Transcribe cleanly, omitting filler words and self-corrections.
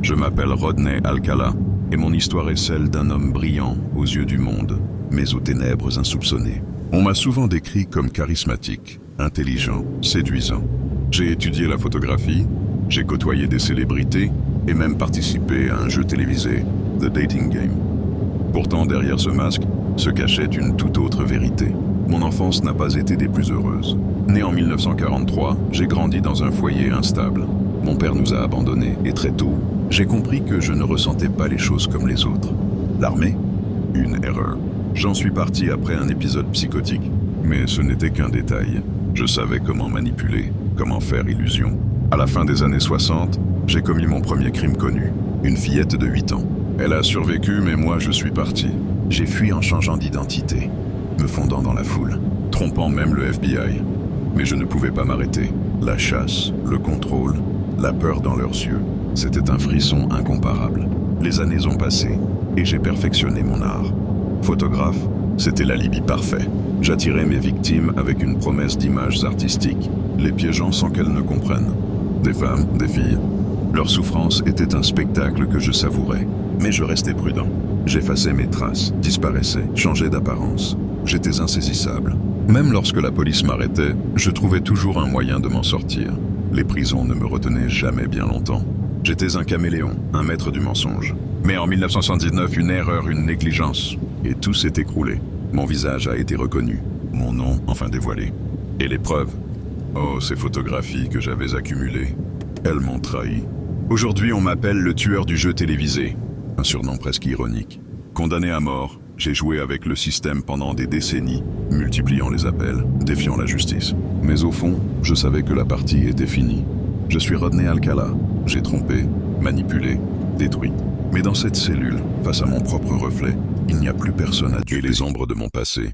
Je m'appelle Rodney Alcala et mon histoire est celle d'un homme brillant aux yeux du monde, mais aux ténèbres insoupçonnées. On m'a souvent décrit comme charismatique, intelligent, séduisant. J'ai étudié la photographie, j'ai côtoyé des célébrités et même participé à un jeu télévisé, The Dating Game. Pourtant, derrière ce masque se cachait une toute autre vérité. Mon enfance n'a pas été des plus heureuses. Né en 1943, j'ai grandi dans un foyer instable. Mon père nous a abandonnés et très tôt, j'ai compris que je ne ressentais pas les choses comme les autres. L'armée? Une erreur. J'en suis parti après un épisode psychotique. Mais ce n'était qu'un détail. Je savais comment manipuler, comment faire illusion. À la fin des années 60, j'ai commis mon premier crime connu. Une fillette de 8 ans. Elle a survécu, mais moi je suis parti. J'ai fui en changeant d'identité, me fondant dans la foule, trompant même le FBI. Mais je ne pouvais pas m'arrêter. La chasse, le contrôle, la peur dans leurs yeux, c'était un frisson incomparable. Les années ont passé et j'ai perfectionné mon art. Photographe, c'était l'alibi parfait. J'attirais mes victimes avec une promesse d'images artistiques, les piégeant sans qu'elles ne comprennent. Des femmes, des filles. Leur souffrance était un spectacle que je savourais. Mais je restais prudent. J'effaçais mes traces, disparaissais, changeais d'apparence. J'étais insaisissable. Même lorsque la police m'arrêtait, je trouvais toujours un moyen de m'en sortir. Les prisons ne me retenaient jamais bien longtemps. J'étais un caméléon, un maître du mensonge. Mais en 1979, une erreur, une négligence, et tout s'est écroulé. Mon visage a été reconnu, mon nom enfin dévoilé. Et les preuves? Oh, ces photographies que j'avais accumulées. Elles m'ont trahi. Aujourd'hui, on m'appelle le tueur du jeu télévisé. Un surnom presque ironique. Condamné à mort, j'ai joué avec le système pendant des décennies, multipliant les appels, défiant la justice. Mais au fond, je savais que la partie était finie. Je suis Rodney Alcala. J'ai trompé, manipulé, détruit. Mais dans cette cellule, face à mon propre reflet, il n'y a plus personne à tuer. Et les ombres de mon passé